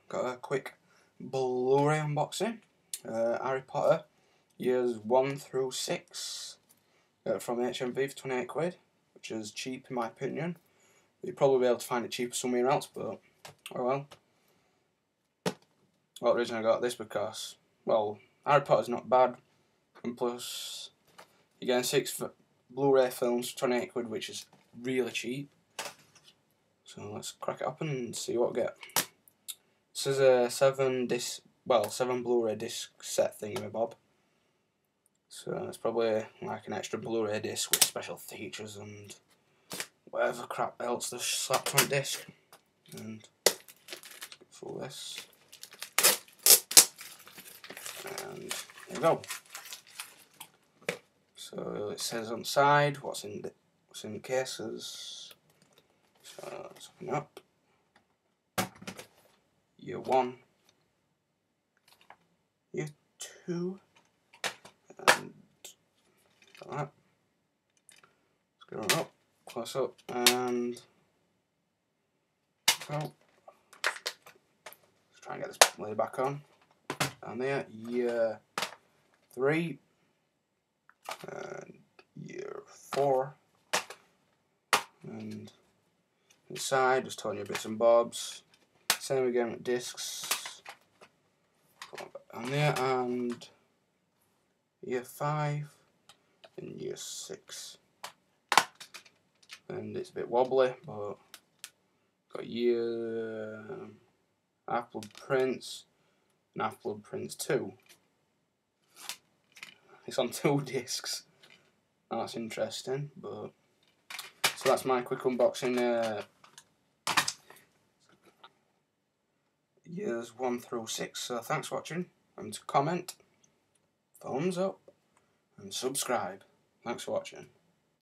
got a quick Blu-Ray unboxing. Harry Potter, years 1 through 6. Got it from HMV for 28 quid, which is cheap in my opinion. You'd probably be able to find it cheaper somewhere else, but oh well. Well, the reason I got this because, well, Harry Potter's not bad, and plus you're getting 6 Blu-ray films for 28 quid, which is really cheap. So let's crack it open and see what we get. This is a 7 Blu-ray disc set thingamabob. So it's probably like an extra Blu-ray disc with special features and whatever crap else they've slapped on disc. And for this, and there we go. So it says on the side what's in the cases. So let's open it up. Year 1, Year 2, and like that. Let's go on up, close up, and go. Let's try and get this lid back on. Down there, Year 3, and Year 4, and inside just telling you bits and bobs. Same again with discs. Put one back down there, and Year 5 and Year 6. And it's a bit wobbly, but got Year Half-Blood Prince and Half-Blood Prince 2. It's on 2 discs. That's interesting, but so that's my quick unboxing. Years 1 through 6. So thanks for watching, and to comment, thumbs up, and subscribe. Thanks for watching.